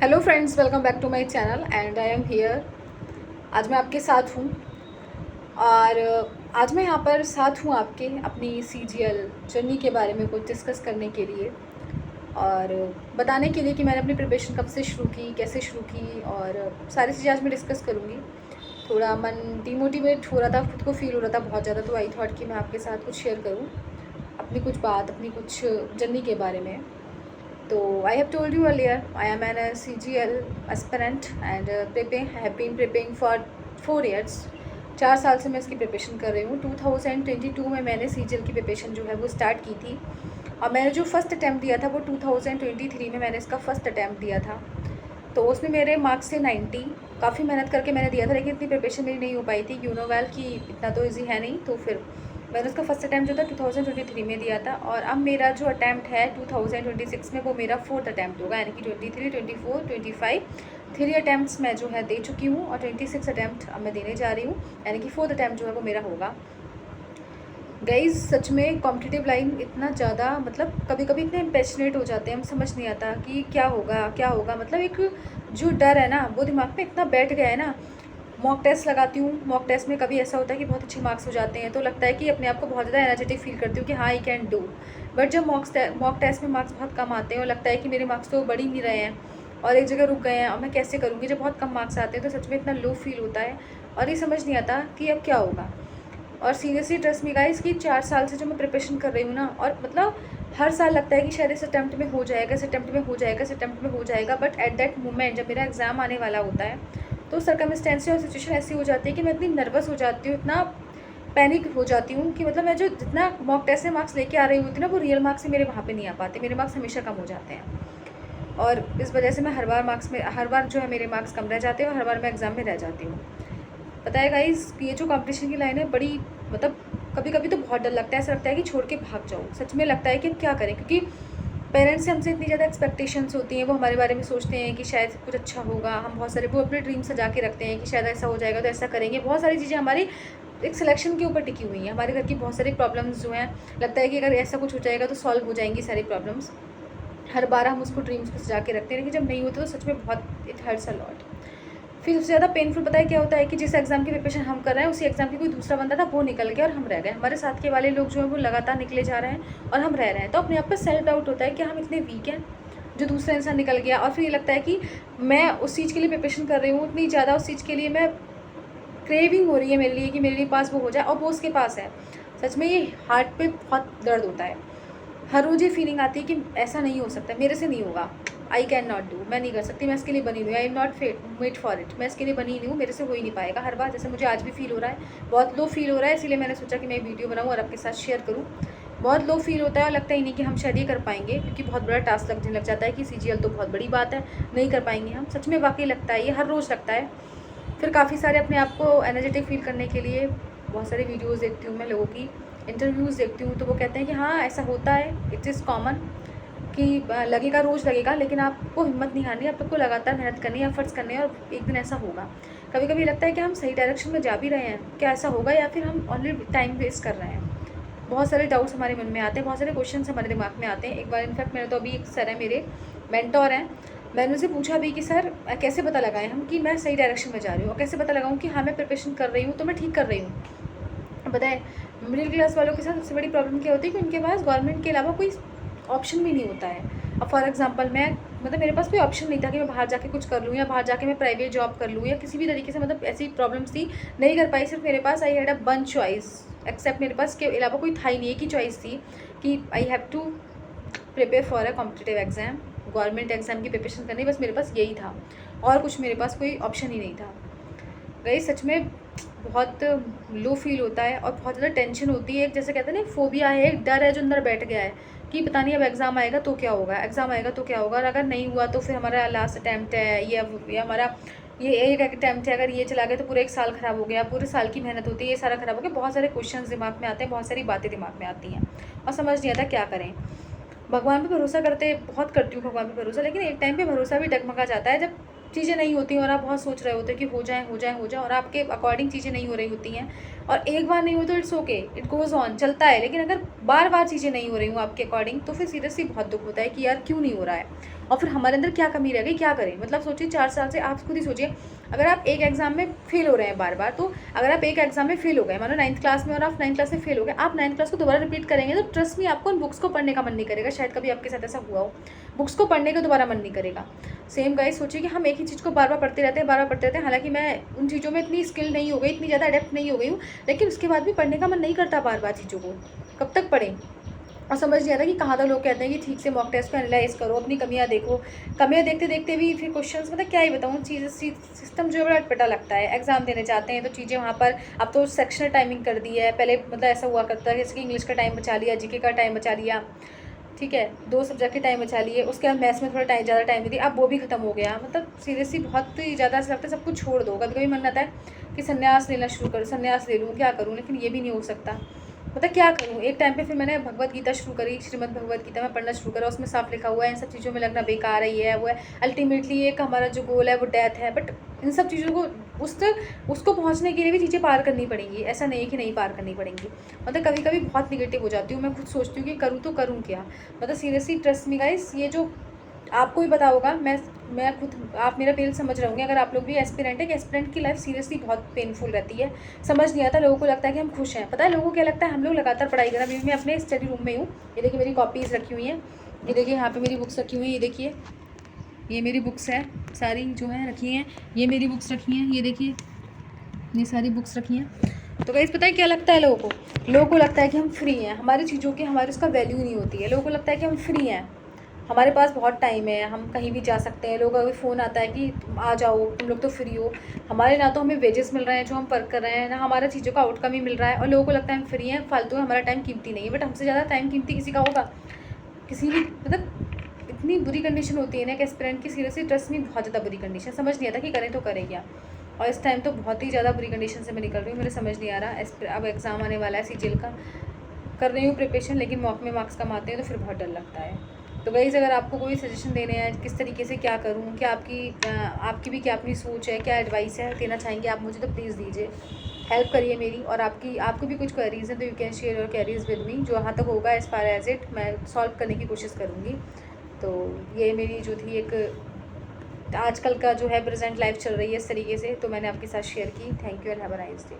Hello friends, welcome back to my channel and I am here. आज मैं आपके साथ हूँ और आज मैं यहाँ पर साथ हूँ आपके अपनी सीजीएल जर्नी के बारे में कुछ डिस्कस करने के लिए और बताने के लिए कि मैंने अपनी प्रिपरेशन कब से शुरू की, कैसे शुरू की और सारी चीज़ें आज मैं डिस्कस करूँगी। थोड़ा मन डिमोटिवेट हो रहा था, खुद को फील हो रहा था बहुत ज़्यादा, तो आई थॉट कि मैं आपके साथ कुछ शेयर करूँ अपनी कुछ बात, अपनी कुछ जर्नी के बारे में। So I have told you earlier, I am an CGL aspirant and I have been preparing for 4 years। 4 साल से मैं इसकी प्रिपरेशन कर रही हूँ। 2022 में मैंने CGL की प्रिपरेशन जो है वो स्टार्ट की थी और मैंने जो फर्स्ट अटैम्प्ट दिया था वो 2023 में मैंने इसका फर्स्ट अटैम्प्ट दिया था। तो उसमें मेरे मार्क्स थे 90। काफ़ी मेहनत करके मैंने दिया था, लेकिन इतनी प्रिपरेशन मेरी नहीं हो पाई थी। यू नो वेल कि इतना तो ईजी है नहीं, तो फिर मैंने उसका फर्स्ट अटैम्प्ट जो था 2023 में दिया था और अब मेरा जो अटैम्प्ट है 2026 में वो मेरा फोर्थ अटैम्प्ट होगा, यानी कि 23, 24, 25 3 अटैम्प्ट्स मैं जो है दे चुकी हूँ और 26 अटैम्प्ट अब मैं देने जा रही हूँ, यानी कि फोर्थ अटैम्प्ट जो है वो मेरा होगा। गाइज सच में कॉम्पिटिटिव लाइन इतना ज़्यादा, मतलब कभी कभी इतने इम्पेशनेट हो जाते हैं, हम समझ नहीं आता कि क्या होगा क्या होगा। मतलब एक जो डर है ना वो दिमाग में इतना बैठ गया है ना। मॉक टेस्ट लगाती हूँ, मॉक टेस्ट में कभी ऐसा होता है कि बहुत अच्छे मार्क्स हो जाते हैं तो लगता है कि अपने आप को बहुत ज़्यादा एनर्जेटिक फील करती हूँ कि हाँ आई कैन डू। बट जब मॉक टेस्ट में मार्क्स बहुत कम आते हैं और लगता है कि मेरे मार्क्स तो बढ़ ही नहीं रहे हैं और एक जगह रुक गए हैं और मैं कैसे करूँगी। जब बहुत कम मार्क्स आते हैं तो सच में इतना लो फील होता है और ये समझ नहीं आता कि अब क्या होगा। और सीरियसली ट्रस्ट मी गाइस कि 4 साल से जो मैं प्रिपरेशन कर रही हूँ ना, और मतलब हर साल लगता है कि शायद इस अटैम्प्ट में हो जाएगा, इस अटैम्प्ट में हो जाएगा, इस अटैम्प्ट में हो जाएगा। बट एट दैट मोमेंट जब मेरा एग्ज़ाम आने वाला होता है तो सर्कमस्टेंसेस और सिचुएशन ऐसी हो जाती है कि मैं इतनी नर्वस हो जाती हूँ, इतना पैनिक हो जाती हूँ कि मतलब मैं जो जितना मॉक टेस्ट से मार्क्स लेके आ रही होती ना, वो रियल मार्क्स से मेरे वहाँ पे नहीं आ पाते। मेरे मार्क्स हमेशा कम हो जाते हैं और इस वजह से मैं हर बार जो है मेरे मार्क्स कम रह जाते हैं और हर बार मैं एग्ज़ाम में रह जाती हूँ। पता है गाइस, ये जो कंपटीशन की लाइन है बड़ी, मतलब कभी कभी तो बहुत डर लगता है, ऐसा लगता है कि छोड़ के भाग जाओ। सच में लगता है कि हम क्या करें, क्योंकि पेरेंट्स से हमसे इतनी ज़्यादा एक्सपेक्टेशंस होती हैं, वो हमारे बारे में सोचते हैं कि शायद कुछ अच्छा होगा। हम बहुत सारे वो अपने ड्रीम सजा के रखते हैं कि शायद ऐसा हो जाएगा तो ऐसा करेंगे। बहुत सारी चीज़ें हमारी एक सिलेक्शन के ऊपर टिकी हुई हैं। हमारे घर की बहुत सारी प्रॉब्लम्स जो हैं, लगता है कि अगर ऐसा कुछ हो जाएगा तो सॉल्व हो जाएंगी सारी प्रॉब्लम्स। हर बार हम उसको ड्रीम्स को सजा के रखते हैं, लेकिन जब नहीं होते तो सच में बहुत इट हर्ट्स अ लॉट। फिर सबसे ज़्यादा पेनफुल पता है क्या होता है कि जिस एग्ज़ाम की प्रिपरेशन हम कर रहे हैं उसी एग्ज़ाम की कोई दूसरा बंदा था, वो निकल गया और हम रह गए। हमारे साथ के वाले लोग जो हैं वो लगातार निकले जा रहे हैं और हम रह रहे हैं। तो अपने आप पर सेल्फ डाउट होता है कि हम इतने वीक हैं, जो दूसरा इंसान निकल गया। और फिर ये लगता है कि मैं उस चीज़ के लिए प्रिपरेशन कर रही हूँ, इतनी ज़्यादा उस चीज़ के लिए मैं क्रेविंग हो रही है मेरे लिए कि मेरे लिए पास वो हो जाए और वो उसके पास है। सच में ये हार्ट पे बहुत दर्द होता है। हर रोज़ ये फीलिंग आती है कि ऐसा नहीं हो सकता, मेरे से नहीं होगा, आई कैन नॉट डू, मैं नहीं कर सकती, मैं इसके लिए बनी नहीं हूँ, I am not made for it, मैं इसके लिए बनी नहीं हूँ, मेरे से हो ही नहीं पाएगा। हर बार जैसे मुझे आज भी फील हो रहा है, बहुत लो फील हो रहा है, इसीलिए मैंने सोचा कि मैं वीडियो बनाऊँ और आपके साथ शेयर करूँ। बहुत लो फील होता है और लगता ही नहीं कि हम शायद ये कर पाएंगे, क्योंकि बहुत बड़ा टास्क लगने लग जाता है कि सीजीएल तो बहुत बड़ी बात है, नहीं कर पाएंगे हम। सच में वाकई लगता है, ये हर रोज़ लगता है। फिर काफ़ी सारे अपने आप को एनर्जेटिक फील करने के लिए बहुत सारी वीडियोज़ देखती हूँ मैं, लोगों की इंटरव्यूज़ देखती हूँ, तो वो कहते हैं कि हाँ ऐसा होता है, इट इज़ कॉमन कि लगेगा, रोज़ लगेगा, लेकिन आपको हिम्मत नहीं हारनी, आपको लगातार मेहनत करनी है, एफर्ट्स करने हैं और एक दिन ऐसा होगा। कभी कभी लगता है कि हम सही डायरेक्शन में जा भी रहे हैं, क्या ऐसा होगा, या फिर हम ऑलरेडी टाइम वेस्ट कर रहे हैं। बहुत सारे डाउट्स हमारे मन में आते हैं, बहुत सारे क्वेश्चन हमारे दिमाग में आते हैं। एक बार इनफैक्ट मेरे तो अभी एक सर है, मेरे मेंटोर हैं, मैंने उनसे पूछा भी कि सर कैसे पता लगाएं हम कि मैं सही डायरेक्शन में जा रही हूँ, और कैसे पता लगाऊँ कि हाँ मैं प्रिपरेशन कर रही हूँ तो मैं ठीक कर रही हूँ। बताएं, मिडिल क्लास वालों के साथ सबसे बड़ी प्रॉब्लम क्या होती है कि उनके पास गवर्नमेंट के अलावा कोई ऑप्शन भी नहीं होता है। अब फॉर एग्जांपल मैं, मतलब मेरे पास कोई ऑप्शन नहीं था कि मैं बाहर जाके कुछ कर लूँ या बाहर जाके मैं प्राइवेट जॉब कर लूँ या किसी भी तरीके से, मतलब ऐसी प्रॉब्लम्स थी, नहीं कर पाई। सिर्फ मेरे पास I had a one choice, except मेरे पास के अलावा कोई था ही नहीं, एक ही चॉइस थी कि I have to prepare for a competitive exam, government exam की प्रिपरेशन करनी, बस मेरे पास यही था और कुछ मेरे पास कोई ऑप्शन ही नहीं था। गई सच में बहुत लो फील होता है और बहुत ज़्यादा टेंशन होती है। एक जैसे कहते हैं ना, फोबिया है, एक डर है जो अंदर बैठ गया है कि पता नहीं अब एग्ज़ाम आएगा तो क्या होगा, एग्ज़ाम आएगा तो क्या होगा, और अगर नहीं हुआ तो फिर हमारा लास्ट अटैम्प्ट है, ये हमारा ये एक अटैम्प्ट है, अगर ये चला गया तो पूरा एक साल ख़राब हो गया, पूरे साल की मेहनत होती है, ये सारा ख़राब हो गया। बहुत सारे क्वेश्चन दिमाग में आते हैं, बहुत सारी बातें दिमाग में आती हैं और समझ नहीं आता क्या करें। भगवान पे भरोसा करते बहुत करती हूँ, भगवान पे भरोसा, लेकिन एक टाइम पे भरोसा भी डगमगा जाता है जब चीज़ें नहीं होती हैं और आप बहुत सोच रहे होते हैं कि हो जाए हो जाए हो जाए, और आपके अकॉर्डिंग चीज़ें नहीं हो रही होती हैं, और एक बार नहीं हो तो it's okay, it goes on, चलता है। लेकिन अगर बार बार चीज़ें नहीं हो रही हूँ आपके अकॉर्डिंग, तो फिर सीरियसली बहुत दुख होता है कि यार क्यों नहीं हो रहा है, और फिर हमारे अंदर क्या कमी रह गई, क्या करें। मतलब सोचिए 4 साल से आप खुद ही सोचिए, अगर आप एक एग्ज़ाम में फेल हो रहे हैं बार बार, तो अगर आप एक एग्ज़ाम में फेल हो गए, मानो 9th क्लास में, और आप 9th क्लास में फेल हो गए, आप 9th क्लास को दोबारा रिपीट करेंगे तो ट्रस्ट मी आपको उन बुक्स को पढ़ने का मन नहीं करेगा। शायद कभी आपके साथ ऐसा हुआ हो, बुक्स को पढ़ने का दोबारा मन नहीं करेगा। सेम गाइस, सोचिए कि हम एक ही चीज़ को बार बार पढ़ते रहते हैं, बार बार पढ़ते रहते हैं। हालांकि मैं उन चीज़ों में इतनी स्किल नहीं हो गई, इतनी ज़्यादा अडेप्ट नहीं हो गई हूँ, लेकिन उसके बाद भी पढ़ने का मन नहीं करता बार बार चीज़ों को। कब तक पढ़ें। और समझ नहीं आता कि कहाँ तक लोग कहते हैं कि ठीक से मॉक टेस्ट को एनालाइज करो, अपनी कमियाँ देखो। कमियाँ देखते देखते भी फिर क्वेश्चंस, मतलब क्या ही बताऊँ, चीज़ सिस्टम जो है बड़ा अटपटा लगता है। एग्जाम देने जाते हैं तो चीज़ें वहाँ पर, अब तो सेक्शनल टाइमिंग कर दी है। पहले मतलब ऐसा हुआ करता है जैसे कि इंग्लिश का टाइम बचा लिया, जीके का टाइम बचा लिया, ठीक है, 2 सब्जेक्ट के टाइम बचा लिए, उसके बाद मैथ्स में थोड़ा टाइम ज़्यादा टाइम दी, अब वो भी खत्म हो गया। मतलब सीरियसली बहुत ही ज़्यादा ऐसा लगता है सब कुछ छोड़ दो। कभी कभी मन आता है कि संन्यास लेना शुरू करूँ, संन्यास ले लूँ, क्या करूँ, लेकिन ये भी नहीं हो सकता। मतलब क्या करूँ। एक टाइम पे फिर मैंने भगवत गीता शुरू करी, श्रीमद् भगवत गीता मैं पढ़ना शुरू करा। उसमें साफ लिखा हुआ है इन सब चीज़ों में लगना बेकार है, ये है वो है। अल्टीमेटली एक हमारा जो गोल है वो डेथ है, बट इन सब चीज़ों को उस तक उसको पहुँचने के लिए भी चीज़ें पार करनी पड़ेंगी। ऐसा नहीं है कि नहीं पार करनी पड़ेंगी। मतलब कभी कभी बहुत निगेटिव हो जाती हूँ, मैं खुद सोचती हूँ कि करूँ तो करूँ क्या। मतलब सीरियसली ट्रस्ट मी गाइस, ये जो आपको भी पता होगा, मैं खुद, आप मेरा पेन समझ रहे होंगे अगर आप लोग भी एस्पिरेंट है, कि एस्पिरेंट की लाइफ सीरियसली बहुत पेनफुल रहती है। समझ नहीं आता, लोगों को लगता है कि हम खुश हैं। पता है लोगों को क्या लगता है, हम लोग लगातार पढ़ाई कर रहे हैं। अभी मैं अपने स्टडी रूम में हूँ, ये देखिए मेरी कॉपीज़ रखी हुई हैं, ये देखिए यहाँ पे मेरी बुक्स रखी हुई हैं, ये देखिए ये मेरी बुक्स है सारी जो है रखी हैं, ये मेरी बुक्स रखी हैं, ये देखिए ये सारी बुक्स रखी हैं। तो गाइस पता है क्या लगता है लोगों को लगता है कि हम फ्री हैं, हमारी चीज़ों की हमारी उसका वैल्यू नहीं होती है। लोगों को लगता है कि हम फ्री हैं, हमारे पास बहुत टाइम है, हम कहीं भी जा सकते हैं। लोगों का फ़ोन आता है कि तुम आ जाओ, तुम लोग तो फ्री हो। हमारे ना तो हमें वेजेस मिल रहे हैं जो हम वर्क कर रहे हैं, ना हमारा चीज़ों का आउटकम ही मिल रहा है, और लोगों को लगता है हम फ्री हैं, फालतू है, हमारा टाइम कीमती नहीं है। बट हमसे ज़्यादा टाइम कीमती किसी का होगा? किसी भी, मतलब इतनी बुरी कंडीशन होती है ना कि एस्पिरेंट की, सीरियसली ट्रस्ट में बहुत ज़्यादा बुरी कंडीशन, समझ नहीं आता कि करें तो करें क्या। और इस टाइम तो बहुत ही ज़्यादा बुरी कंडीशन से मैं निकल रही हूँ, मेरे समझ नहीं आ रहा। अब एग्ज़ाम आने वाला है सीजीएल का, कर रही हूँ प्रिपरेशन, लेकिन मॉक में मार्क्स कम आते हैं तो फिर बहुत डर लगता है। तो गाइस अगर आपको कोई सजेशन देने हैं किस तरीके से क्या करूँ, क्या आपकी भी क्या अपनी सोच है, क्या एडवाइस है देना चाहेंगे आप मुझे, तो प्लीज़ दीजिए, हेल्प करिए मेरी। और आपको भी कुछ क्वेरीज हैं तो you can share your queries with me, जो वहाँ तक होगा एज़ फार एज इट मैं सॉल्व करने की कोशिश करूँगी। तो ये मेरी जो थी एक आजकल का जो है प्रेजेंट लाइफ चल रही है इस तरीके से, तो मैंने आपके साथ शेयर की। Thank you and have a nice day.